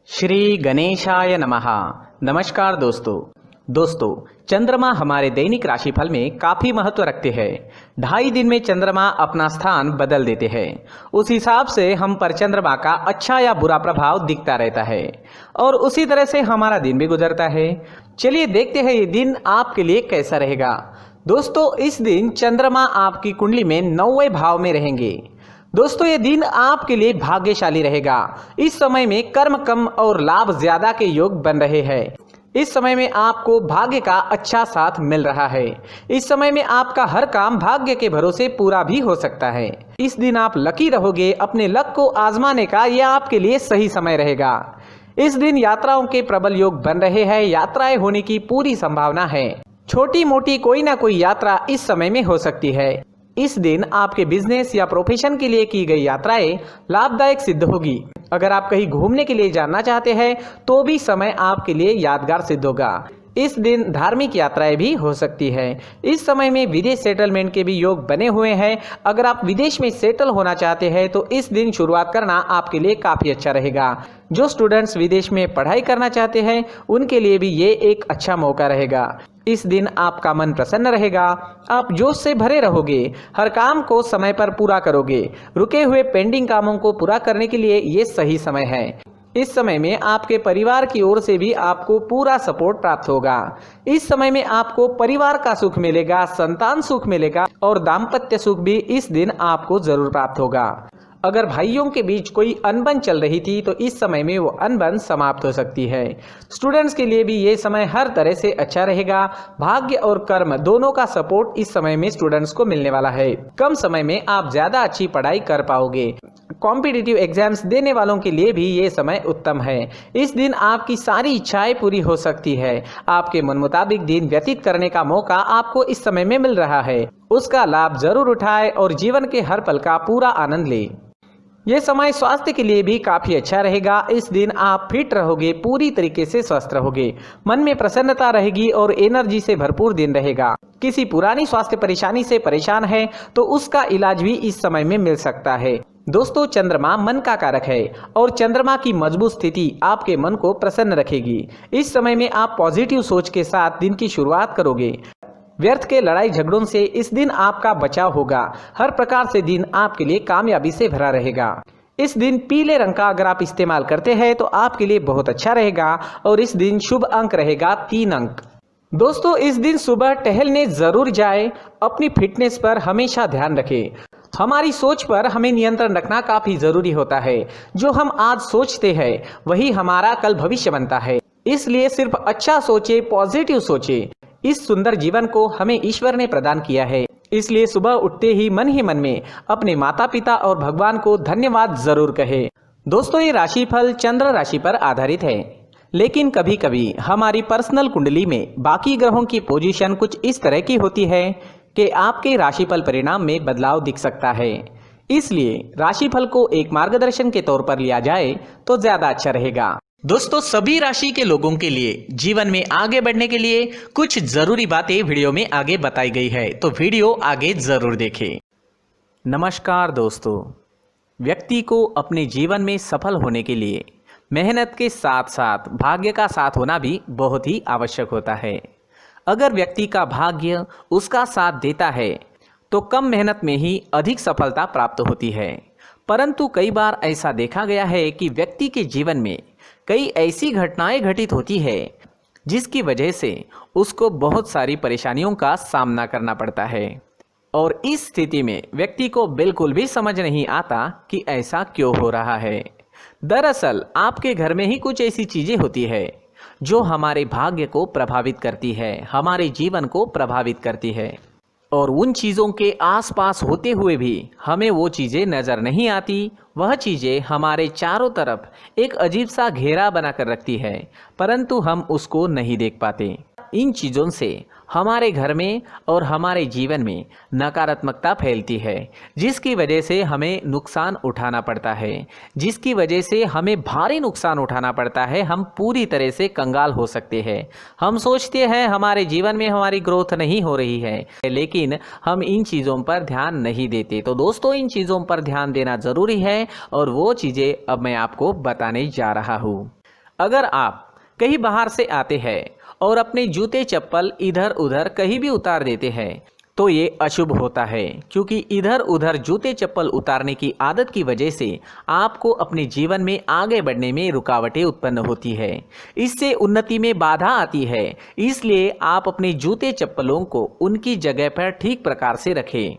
श्री गणेशाय नमः। नमस्कार दोस्तों चंद्रमा हमारे दैनिक राशिफल में काफी महत्व रखते हैं। 2.5 दिन में चंद्रमा अपना स्थान बदल देते हैं। उस हिसाब से हम पर चंद्रमा का अच्छा या बुरा प्रभाव दिखता रहता है और उसी तरह से हमारा दिन भी गुजरता है। चलिए देखते हैं ये दिन आपके लिए कैसा रहेगा। दोस्तों इस दिन चंद्रमा आपकी कुंडली में 9वें भाव में रहेंगे। दोस्तों ये दिन आपके लिए भाग्यशाली रहेगा। इस समय में कर्म कम और लाभ ज्यादा के योग बन रहे हैं। इस समय में आपको भाग्य का अच्छा साथ मिल रहा है। इस समय में आपका हर काम भाग्य के भरोसे पूरा भी हो सकता है। इस दिन आप लकी रहोगे। अपने लक को आजमाने का यह आपके लिए सही समय रहेगा। इस दिन यात्राओं के प्रबल योग बन रहे हैं। यात्राएं होने की पूरी संभावना है। छोटी मोटी कोई ना कोई यात्रा इस समय में हो सकती है। इस दिन आपके बिजनेस या प्रोफेशन के लिए की गई यात्राएं लाभदायक सिद्ध होगी। अगर आप कहीं घूमने के लिए जाना चाहते हैं तो भी समय आपके लिए यादगार सिद्ध होगा। इस दिन धार्मिक यात्राएं भी हो सकती है। इस समय में विदेश सेटलमेंट के भी योग बने हुए हैं। अगर आप विदेश में सेटल होना चाहते हैं तो इस दिन शुरुआत करना आपके लिए काफ़ी अच्छा रहेगा। जो स्टूडेंट्स विदेश में पढ़ाई करना चाहते हैं उनके लिए भी ये एक अच्छा मौका रहेगा। इस दिन आपका मन प्रसन्न रहेगा। आप जोश से भरे रहोगे। हर काम को समय पर पूरा करोगे। रुके हुए पेंडिंग कामों को पूरा करने के लिए ये सही समय है। इस समय में आपके परिवार की ओर से भी आपको पूरा सपोर्ट प्राप्त होगा। इस समय में आपको परिवार का सुख मिलेगा, संतान सुख मिलेगा और दाम्पत्य सुख भी इस दिन आपको जरूर प्राप्त होगा। अगर भाइयों के बीच कोई अनबन चल रही थी तो इस समय में वो अनबन समाप्त हो सकती है। स्टूडेंट्स के लिए भी ये समय हर तरह से अच्छा रहेगा। भाग्य और कर्म दोनों का सपोर्ट इस समय में स्टूडेंट्स को मिलने वाला है। कम समय में आप ज्यादा अच्छी पढ़ाई कर पाओगे। कॉम्पिटिटिव एग्जाम्स देने वालों के लिए भी ये समय उत्तम है। इस दिन आपकी सारी इच्छाएं पूरी हो सकती है। आपके मन मुताबिक दिन व्यतीत करने का मौका आपको इस समय में मिल रहा है। उसका लाभ जरूर उठाए और जीवन के हर पल का पूरा आनंद ले। ये समय स्वास्थ्य के लिए भी काफी अच्छा रहेगा। इस दिन आप फिट रहोगे, पूरी तरीके से स्वस्थ रहोगे। मन में प्रसन्नता रहेगी और एनर्जी से भरपूर दिन रहेगा। किसी पुरानी स्वास्थ्य परेशानी से परेशान है तो उसका इलाज भी इस समय में मिल सकता है। दोस्तों चंद्रमा मन का कारक है और चंद्रमा की मजबूत स्थिति आपके मन को प्रसन्न रखेगी। इस समय में आप पॉजिटिव सोच के साथ दिन की शुरुआत करोगे। व्यर्थ के लड़ाई झगड़ों से इस दिन आपका बचाव होगा। हर प्रकार से दिन आपके लिए कामयाबी से भरा रहेगा। इस दिन पीले रंग का अगर आप इस्तेमाल करते हैं तो आपके लिए बहुत अच्छा रहेगा और इस दिन शुभ अंक रहेगा 3 अंक। दोस्तों इस दिन सुबह टहलने जरूर जाए। अपनी फिटनेस पर हमेशा ध्यान रखें। हमारी सोच पर हमें नियंत्रण रखना काफी जरूरी होता है। जो हम आज सोचते हैं वही हमारा कल भविष्य बनता है। इसलिए सिर्फ अच्छा सोचे, पॉजिटिव सोचे। इस सुंदर जीवन को हमें ईश्वर ने प्रदान किया है। इसलिए सुबह उठते ही मन में अपने माता पिता और भगवान को धन्यवाद जरूर कहे। दोस्तों ये राशिफल चंद्र राशि पर आधारित है, लेकिन कभी कभी हमारी पर्सनल कुंडली में बाकी ग्रहों की पोजीशन कुछ इस तरह की होती है कि आपके राशिफल परिणाम में बदलाव दिख सकता है। इसलिए राशिफल को एक मार्गदर्शन के तौर पर लिया जाए तो ज्यादा अच्छा रहेगा। दोस्तों सभी राशि के लोगों के लिए जीवन में आगे बढ़ने के लिए कुछ जरूरी बातें वीडियो में आगे बताई गई है, तो वीडियो आगे जरूर देखें। नमस्कार दोस्तों, व्यक्ति को अपने जीवन में सफल होने के लिए मेहनत के साथ साथ भाग्य का साथ होना भी बहुत ही आवश्यक होता है। अगर व्यक्ति का भाग्य उसका साथ देता है तो कम मेहनत में ही अधिक सफलता प्राप्त होती है। परंतु कई बार ऐसा देखा गया है कि व्यक्ति के जीवन में कई ऐसी घटनाएं घटित होती है जिसकी वजह से उसको बहुत सारी परेशानियों का सामना करना पड़ता है और इस स्थिति में व्यक्ति को बिल्कुल भी समझ नहीं आता कि ऐसा क्यों हो रहा है। दरअसल आपके घर में ही कुछ ऐसी चीजें होती है जो हमारे भाग्य को प्रभावित करती है, हमारे जीवन को प्रभावित करती है और उन चीज़ों के आसपास होते हुए भी हमें वो चीज़ें नज़र नहीं आती। वह चीज़ें हमारे चारों तरफ एक अजीब सा घेरा बनाकर रखती है, परंतु हम उसको नहीं देख पाते। इन चीज़ों से हमारे घर में और हमारे जीवन में नकारात्मकता फैलती है, जिसकी वजह से हमें नुकसान उठाना पड़ता है, जिसकी वजह से हमें भारी नुकसान उठाना पड़ता है। हम पूरी तरह से कंगाल हो सकते हैं। हम सोचते हैं हमारे जीवन में हमारी ग्रोथ नहीं हो रही है, लेकिन हम इन चीज़ों पर ध्यान नहीं देते। तो दोस्तों इन चीज़ों पर ध्यान देना ज़रूरी है और वो चीज़ें अब मैं आपको बताने जा रहा हूँ। अगर आप कहीं बाहर से आते हैं और अपने जूते चप्पल इधर उधर कहीं भी उतार देते हैं तो ये अशुभ होता है, क्योंकि इधर उधर जूते चप्पल उतारने की आदत की वजह से आपको अपने जीवन में आगे बढ़ने में रुकावटें उत्पन्न होती है। इससे उन्नति में बाधा आती है। इसलिए आप अपने जूते चप्पलों को उनकी जगह पर ठीक प्रकार से रखें।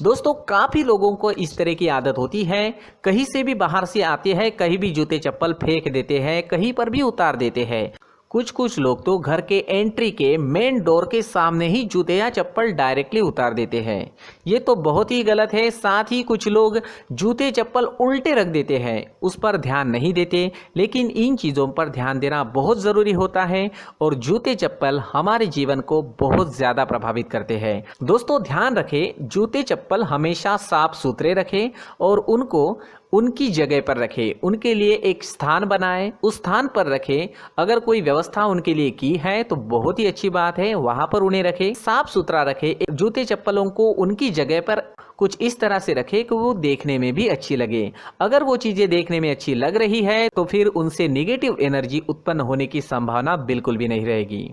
दोस्तों, काफ़ी लोगों को इस तरह की आदत होती है, कहीं से भी बाहर से आते हैं, कहीं भी जूते चप्पल फेंक देते हैं, कहीं पर भी उतार देते हैं। कुछ लोग तो घर के एंट्री के मेन डोर के सामने ही जूते या चप्पल डायरेक्टली उतार देते हैं। ये तो बहुत ही गलत है। साथ ही कुछ लोग जूते चप्पल उल्टे रख देते हैं, उस पर ध्यान नहीं देते। लेकिन इन चीज़ों पर ध्यान देना बहुत ज़रूरी होता है और जूते चप्पल हमारे जीवन को बहुत ज़्यादा प्रभावित करते हैं। दोस्तों, ध्यान रखें, जूते चप्पल हमेशा साफ सुथरे रखें और उनको उनकी जगह पर रखें। उनके लिए एक स्थान बनाएं, उस स्थान पर रखें। अगर कोई व्यवस्था उनके लिए की है तो बहुत ही अच्छी बात है, वहां पर उन्हें रखें, साफ सुथरा रखें। जूते चप्पलों को उनकी जगह पर कुछ इस तरह से रखें कि वो देखने में भी अच्छी लगे। अगर वो चीज़ें देखने में अच्छी लग रही है तो फिर उनसे नेगेटिव एनर्जी उत्पन्न होने की संभावना बिल्कुल भी नहीं रहेगी।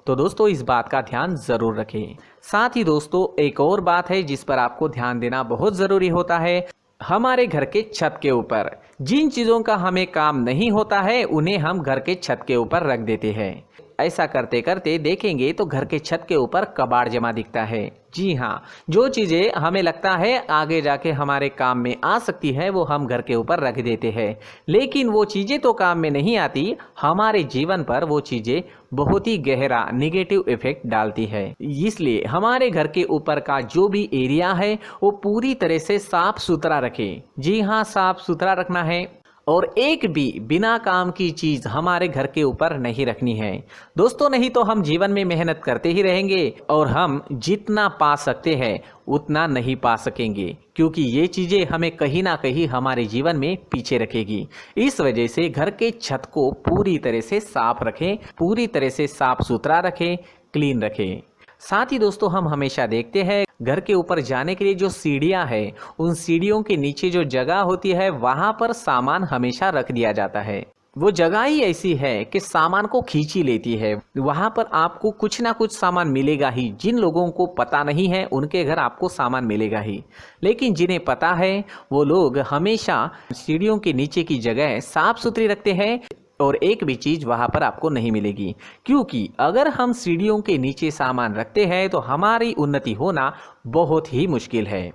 तो दोस्तों, इस बात का ध्यान ज़रूर रखें। साथ ही दोस्तों, एक और बात है जिस पर आपको ध्यान देना बहुत ज़रूरी होता है। हमारे घर के छत के ऊपर जिन चीज़ों का हमें काम नहीं होता है उन्हें हम घर के छत के ऊपर रख देते हैं। ऐसा करते करते देखेंगे तो घर के छत के ऊपर कबाड़ जमा दिखता है। जी हाँ, जो चीज़ें हमें लगता है आगे जाके हमारे काम में आ सकती है वो हम घर के ऊपर रख देते हैं, लेकिन वो चीज़ें तो काम में नहीं आती, हमारे जीवन पर वो चीज़ें बहुत ही गहरा नेगेटिव इफेक्ट डालती है। इसलिए हमारे घर के ऊपर का जो भी एरिया है वो पूरी तरह से साफ सुथरा रखें। जी हाँ, साफ सुथरा रखना है और एक भी बिना काम की चीज़ हमारे घर के ऊपर नहीं रखनी है। दोस्तों, नहीं तो हम जीवन में मेहनत करते ही रहेंगे और हम जितना पा सकते हैं उतना नहीं पा सकेंगे, क्योंकि ये चीज़ें हमें कहीं ना कहीं हमारे जीवन में पीछे रखेगी। इस वजह से घर के छत को पूरी तरह से साफ रखें, पूरी तरह से साफ सुथरा रखें, क्लीन रखें। साथ ही दोस्तों, हम हमेशा देखते हैं घर के ऊपर जाने के लिए जो सीढ़ियां हैं, उन सीढ़ियों के नीचे जो जगह होती है वहां पर सामान हमेशा रख दिया जाता है। वो जगह ही ऐसी है कि सामान को खींची लेती है। वहां पर आपको कुछ ना कुछ सामान मिलेगा ही। जिन लोगों को पता नहीं है उनके घर आपको सामान मिलेगा ही, लेकिन जिन्हें पता है वो लोग हमेशा सीढ़ियों के नीचे की जगह साफ सुथरी रखते हैं और एक भी चीज़ वहाँ पर आपको नहीं मिलेगी, क्योंकि अगर हम सीढ़ियों के नीचे सामान रखते हैं तो हमारी उन्नति होना बहुत ही मुश्किल है।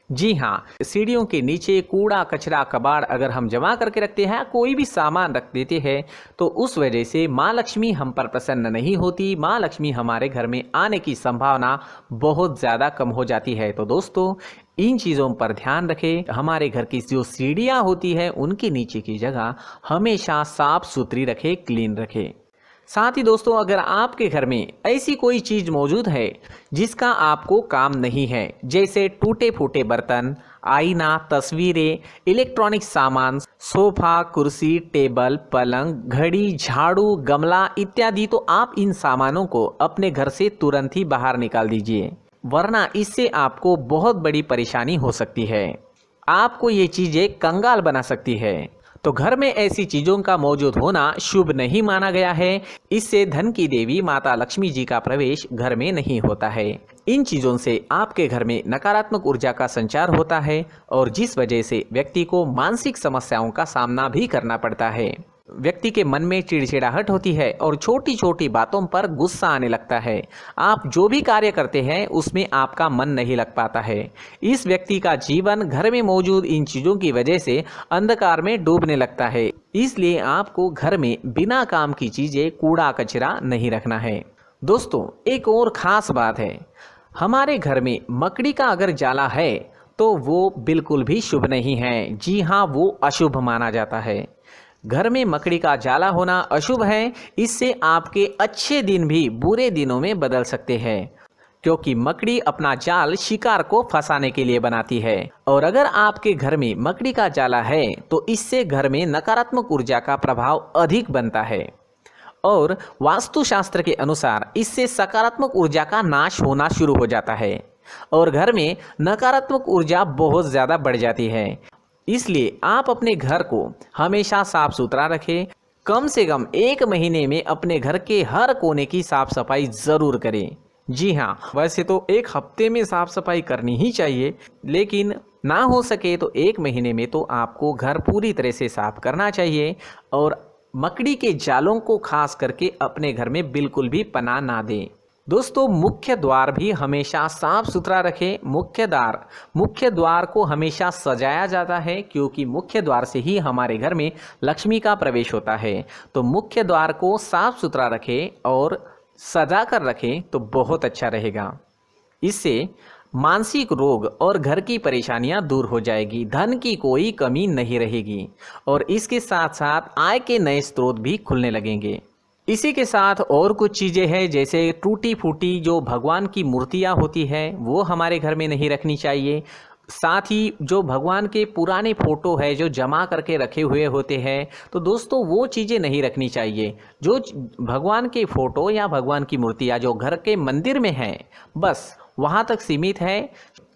जी हाँ, सीढ़ियों के नीचे कूड़ा कचरा कबाड़ अगर हम जमा करके रखते हैं, कोई भी सामान रख देते हैं, तो उस वजह से माँ लक्ष्मी हम पर प्रसन्न नहीं होती। माँ लक्ष्मी हमारे घर में आने की संभावना बहुत ज़्यादा कम हो जाती है। तो दोस्तों, इन चीज़ों पर ध्यान रखें। हमारे घर की जो सीढ़ियाँ होती है उनके नीचे की जगह हमेशा साफ सुथरी रखें, क्लीन रखें। साथ ही दोस्तों, अगर आपके घर में ऐसी कोई चीज़ मौजूद है जिसका आपको काम नहीं है, जैसे टूटे फूटे बर्तन, आईना, तस्वीरें, इलेक्ट्रॉनिक सामान, सोफा, कुर्सी, टेबल, पलंग, घड़ी, झाड़ू, गमला इत्यादि, तो आप इन सामानों को अपने घर से तुरंत ही बाहर निकाल दीजिए, वरना इससे आपको बहुत बड़ी परेशानी हो सकती है। आपको ये चीज़ें कंगाल बना सकती है। तो घर में ऐसी चीज़ों का मौजूद होना शुभ नहीं माना गया है। इससे धन की देवी माता लक्ष्मी जी का प्रवेश घर में नहीं होता है। इन चीज़ों से आपके घर में नकारात्मक ऊर्जा का संचार होता है और जिस वजह से व्यक्ति को मानसिक समस्याओं का सामना भी करना पड़ता है। व्यक्ति के मन में चिड़चिड़ाहट होती है और छोटी छोटी बातों पर गुस्सा आने लगता है। आप जो भी कार्य करते हैं उसमें आपका मन नहीं लग पाता है। इस व्यक्ति का जीवन घर में मौजूद इन चीज़ों की वजह से अंधकार में डूबने लगता है। इसलिए आपको घर में बिना काम की चीज़ें, कूड़ा कचरा नहीं रखना है। दोस्तों, एक और ख़ास बात है, हमारे घर में मकड़ी का अगर जाला है तो वो बिल्कुल भी शुभ नहीं है। जी हाँ, वो अशुभ माना जाता है। घर में मकड़ी का जाला होना अशुभ है। इससे आपके अच्छे दिन भी बुरे दिनों में बदल सकते हैं, क्योंकि मकड़ी अपना जाल शिकार को फंसाने के लिए बनाती है। और अगर आपके घर में मकड़ी का जाला है तो इससे घर में नकारात्मक ऊर्जा का प्रभाव अधिक बनता है और वास्तुशास्त्र के अनुसार इससे सकारात्मक ऊर्जा का नाश होना शुरू हो जाता है और घर में नकारात्मक ऊर्जा बहुत ज़्यादा बढ़ जाती है। इसलिए आप अपने घर को हमेशा साफ सुथरा रखें, कम से कम 1 महीने में अपने घर के हर कोने की साफ सफाई ज़रूर करें। जी हाँ, वैसे तो 1 हफ्ते में साफ सफाई करनी ही चाहिए, लेकिन ना हो सके तो 1 महीने में तो आपको घर पूरी तरह से साफ करना चाहिए और मकड़ी के जालों को खास करके अपने घर में बिल्कुल भी पनाह ना दें। दोस्तों, मुख्य द्वार भी हमेशा साफ सुथरा रखें। मुख्य द्वार को हमेशा सजाया जाता है, क्योंकि मुख्य द्वार से ही हमारे घर में लक्ष्मी का प्रवेश होता है। तो मुख्य द्वार को साफ सुथरा रखें और सजा कर रखें तो बहुत अच्छा रहेगा। इससे मानसिक रोग और घर की परेशानियां दूर हो जाएगी, धन की कोई कमी नहीं रहेगी और इसके साथ साथ आय के नए स्रोत भी खुलने लगेंगे। इसी के साथ और कुछ चीज़ें हैं, जैसे टूटी फूटी जो भगवान की मूर्तियां होती है वो हमारे घर में नहीं रखनी चाहिए। साथ ही जो भगवान के पुराने फ़ोटो है जो जमा करके रखे हुए होते हैं, तो दोस्तों वो चीज़ें नहीं रखनी चाहिए। जो भगवान के फ़ोटो या भगवान की मूर्तियाँ जो घर के मंदिर में हैं, बस वहाँ तक सीमित है।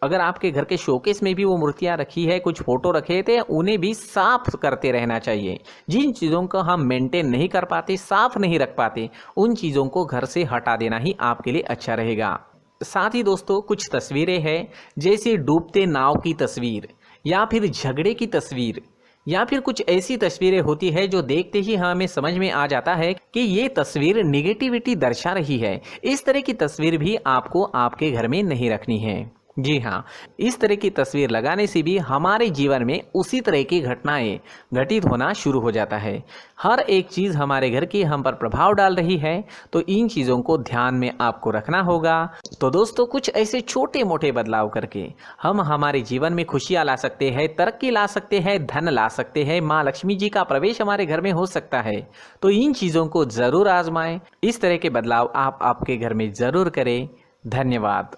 अगर आपके घर के शोकेस में भी वो मूर्तियाँ रखी है, कुछ फ़ोटो रखे थे, उन्हें भी साफ़ करते रहना चाहिए। जिन चीज़ों को हम मेंटेन नहीं कर पाते, साफ़ नहीं रख पाते, उन चीज़ों को घर से हटा देना ही आपके लिए अच्छा रहेगा। साथ ही दोस्तों, कुछ तस्वीरें हैं, जैसे डूबते नाव की तस्वीर या फिर झगड़े की तस्वीर या फिर कुछ ऐसी तस्वीरें होती है जो देखते ही हमें समझ में आ जाता है कि ये तस्वीर निगेटिविटी दर्शा रही है। इस तरह की तस्वीर भी आपको आपके घर में नहीं रखनी है। जी हाँ, इस तरह की तस्वीर लगाने से भी हमारे जीवन में उसी तरह की घटनाएं घटित होना शुरू हो जाता है। हर एक चीज़ हमारे घर की हम पर प्रभाव डाल रही है, तो इन चीज़ों को ध्यान में आपको रखना होगा। तो दोस्तों, कुछ ऐसे छोटे मोटे बदलाव करके हम हमारे जीवन में खुशियाँ ला सकते हैं, तरक्की ला सकते हैं, धन ला सकते हैं, माँ लक्ष्मी जी का प्रवेश हमारे घर में हो सकता है। तो इन चीज़ों को ज़रूर आजमाएं। इस तरह के बदलाव आप आपके घर में ज़रूर करें। धन्यवाद।